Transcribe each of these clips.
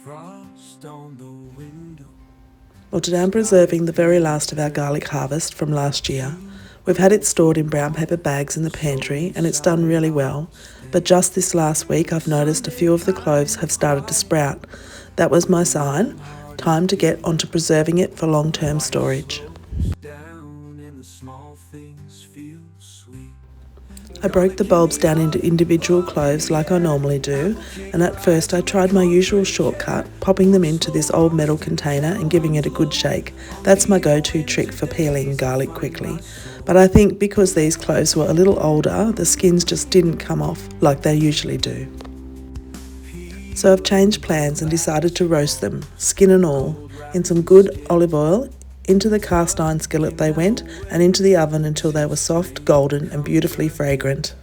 frost on the window. Well, today I'm preserving the very last of our garlic harvest from last year. We've had it stored in brown paper bags in the pantry and it's done really well, but just this last week I've noticed a few of the cloves have started to sprout. That was my sign. Time to get onto preserving it for long-term storage. Down in the small things feel sweet. I broke the bulbs down into individual cloves like I normally do, and at first I tried my usual shortcut, popping them into this old metal container and giving it a good shake. That's my go-to trick for peeling garlic quickly. But I think because these cloves were a little older, the skins just didn't come off like they usually do. So I've changed plans and decided to roast them, skin and all, in some good olive oil. Into the cast iron skillet they went and into the oven until they were soft, golden and beautifully fragrant.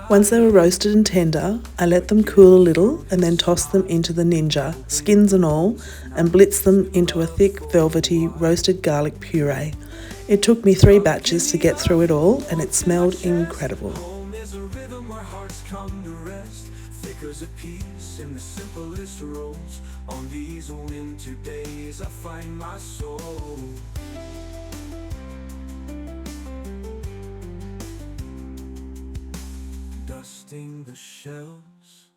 Once they were roasted and tender, I let them cool a little and then tossed them into the Ninja, skins and all, and blitzed them into a thick, velvety, roasted garlic puree. It took me 3 batches to get through it all and it smelled incredible. There's a rhythm where hearts come to rest. Thick as a piece in the simplest roles. On these winter days I find my soul. Dusting the shelves,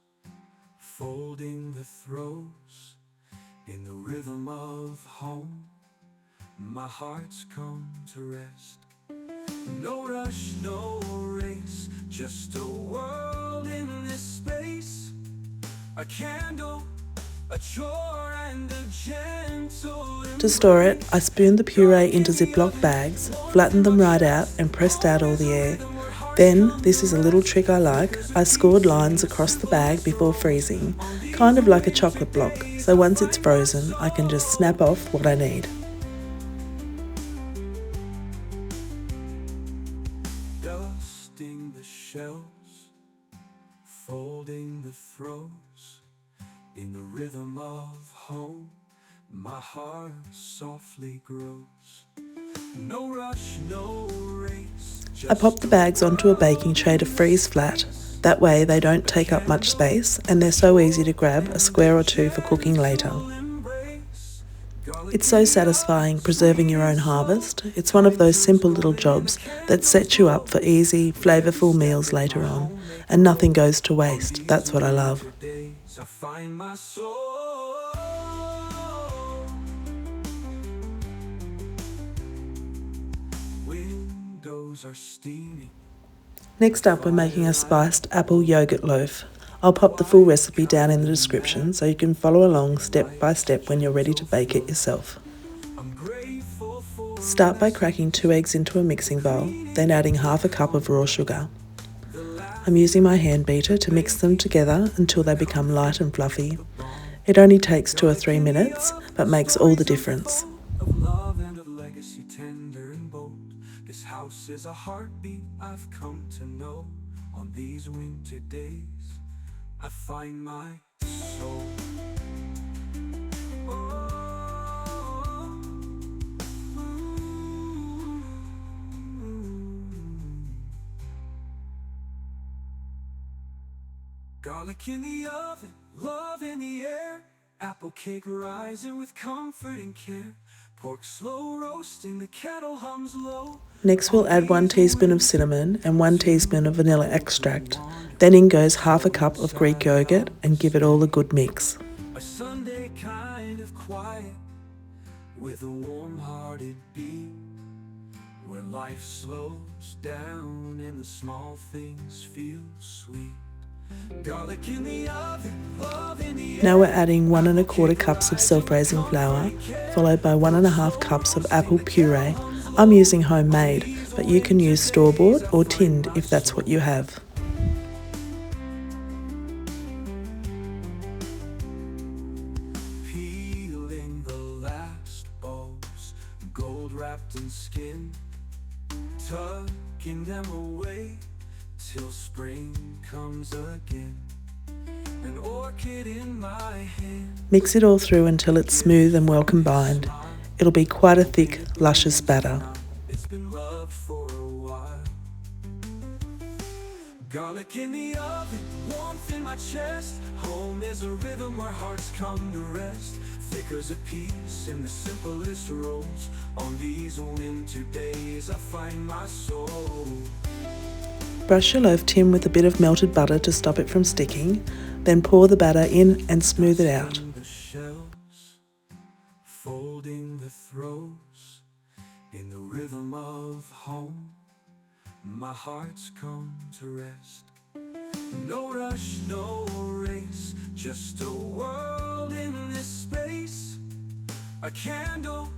folding the throws. In the rhythm of home, my heart's come to rest. No rush, no race, just a world in this space. A candle, a chore and a gentle embrace. To store it, I spooned the puree into Ziploc bags, flattened them right out and pressed out all the air. Then, this is a little trick I like, I scored lines across the bag before freezing, kind of like a chocolate block, so once it's frozen I can just snap off what I need. Dusting the shelves, folding the throws. In the rhythm of home, my heart softly grows. No rush, no race. I pop the bags onto a baking tray to freeze flat. That way they don't take up much space and they're so easy to grab a square or two for cooking later. It's so satisfying preserving your own harvest. It's one of those simple little jobs that sets you up for easy, flavourful meals later on. And nothing goes to waste. That's what I love. I find my soul. Windows are steaming. Next up, we're making a spiced apple yoghurt loaf. I'll pop the full recipe down in the description so you can follow along step by step when you're ready to bake it yourself. I'm grateful for Start by cracking 2 eggs into a mixing bowl, then adding half a cup of raw sugar. I'm using my hand beater to mix them together until they become light and fluffy. It only takes 2 or 3 minutes, but makes all the difference. of love and of legacy, tender and bold. This house is a heartbeat I've come to know. On these winter days, I find my soul. Garlic in the oven, love in the air. Apple cake rising with comfort and care. Pork slow roasting, the kettle hums low. Next we'll add 1 teaspoon of cinnamon and 1 teaspoon of vanilla extract. Then in goes half a cup of Greek yogurt and give it all a good mix. A Sunday kind of quiet, with a warm-hearted beat, where life slows down and the small things feel sweet. Garlic in the oven, love in the air. Now we're adding 1 1/4 cups of self-raising flour, followed by 1 1/2 cups of apple puree. I'm using homemade, but you can use store-bought or tinned if that's what you have. Peeling the last bulbs, gold wrapped in skin, tucking them away till spring comes again. An orchid in my hand. Mix it all through until it's smooth and well combined. It'll be quite a thick, luscious batter. It's been loved for a while. Garlic in the oven, warmth in my chest. Home is a rhythm where hearts come to rest. Thick as a peace in the simplest rolls. On these winter days I find my soul. Brush your loaf tin with a bit of melted butter to stop it from sticking, then pour the batter in and smooth it out. The shells, folding the throws, in the rhythm of home, my heart's come to rest. No rush, no race, just a world in this space. A candle,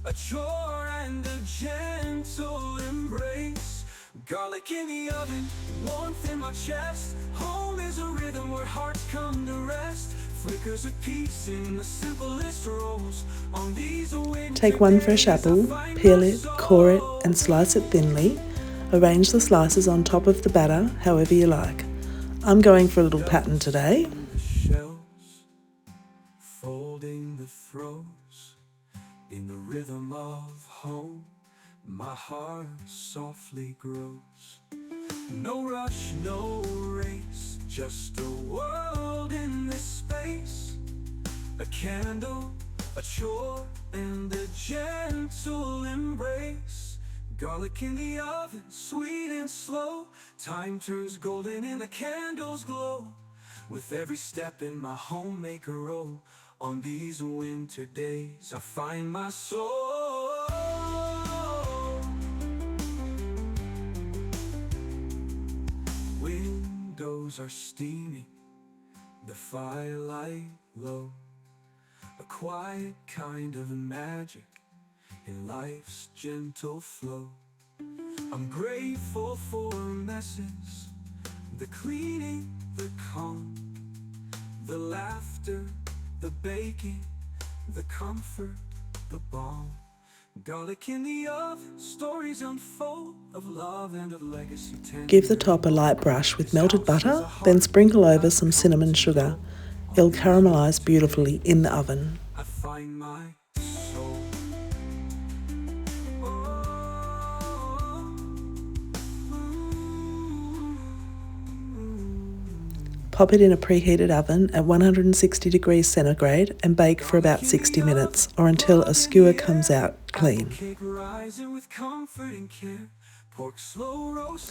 a chore, and a gentle embrace. Garlic in the oven, warmth in my chest. Home is a rhythm where hearts come to rest. Flickers of peace in the simplest rolls. On these winter Take one fresh apple, peel it, core it, and slice it thinly. Arrange the slices on top of the batter, however you like. I'm going for a little pattern today. The shells, folding the throws, in the rhythm of home, my heart softly grows. No rush, no race, just a world in this space. A candle, a chore, and a gentle embrace. Garlic in the oven, sweet and slow. Time turns golden and the candles glow. With every step in my homemaker row. On these winter days I find my soul. Windows are steaming, the firelight low. A quiet kind of magic in life's gentle flow. I'm grateful for messes, the cleaning, the calm, the laughter, the baking, the comfort, the balm. Garlic in the oven, stories unfold of love and of legacy tender. Give the top a light brush with melted butter, then sprinkle over some cinnamon sugar. It'll caramelise beautifully in the oven. I find my soul. Pop it in a preheated oven at 160 degrees centigrade and bake for about 60 minutes or until a skewer comes out clean.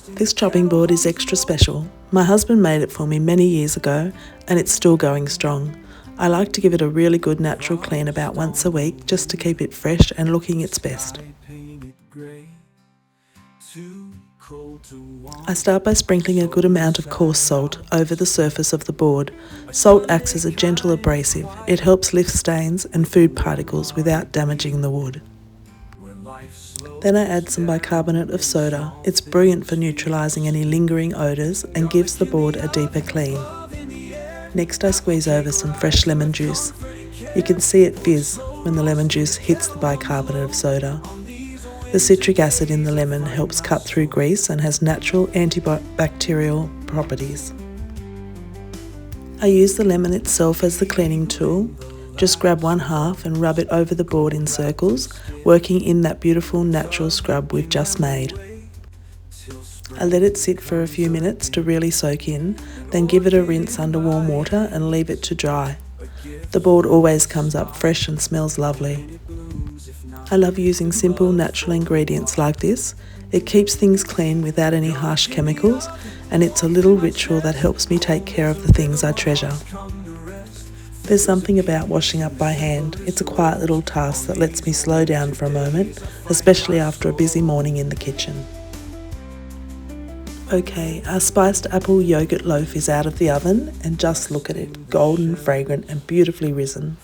This chopping board is extra special. My husband made it for me many years ago and it's still going strong. I like to give it a really good natural clean about once a week just to keep it fresh and looking its best. I start by sprinkling a good amount of coarse salt over the surface of the board. Salt acts as a gentle abrasive. It helps lift stains and food particles without damaging the wood. Then I add some bicarbonate of soda. It's brilliant for neutralising any lingering odours and gives the board a deeper clean. Next I squeeze over some fresh lemon juice. You can see it fizz when the lemon juice hits the bicarbonate of soda. The citric acid in the lemon helps cut through grease and has natural antibacterial properties. I use the lemon itself as the cleaning tool. Just grab one half and rub it over the board in circles, working in that beautiful natural scrub we've just made. I let it sit for a few minutes to really soak in, then give it a rinse under warm water and leave it to dry. The board always comes up fresh and smells lovely. I love using simple natural ingredients like this. It keeps things clean without any harsh chemicals, and it's a little ritual that helps me take care of the things I treasure. There's something about washing up by hand. It's a quiet little task that lets me slow down for a moment, especially after a busy morning in the kitchen. Okay, our spiced apple yogurt loaf is out of the oven, and just look at it, golden, fragrant and beautifully risen.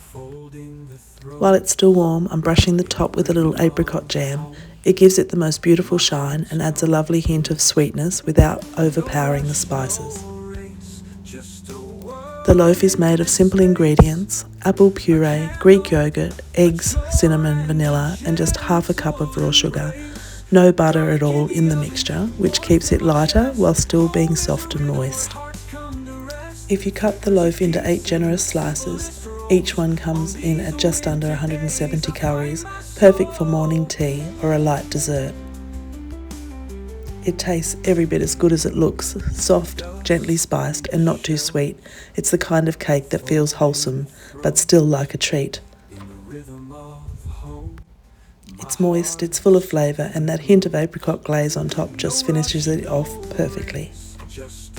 While it's still warm, I'm brushing the top with a little apricot jam. It gives it the most beautiful shine and adds a lovely hint of sweetness without overpowering the spices. The loaf is made of simple ingredients: apple puree, Greek yogurt, eggs, cinnamon, vanilla and just half a cup of raw sugar. No butter at all in the mixture, which keeps it lighter while still being soft and moist. If you cut the loaf into 8 generous slices, each one comes in at just under 170 calories, perfect for morning tea or a light dessert. It tastes every bit as good as it looks, soft, gently spiced and not too sweet. It's the kind of cake that feels wholesome, but still like a treat. It's moist, it's full of flavour, and that hint of apricot glaze on top just finishes it off perfectly. Just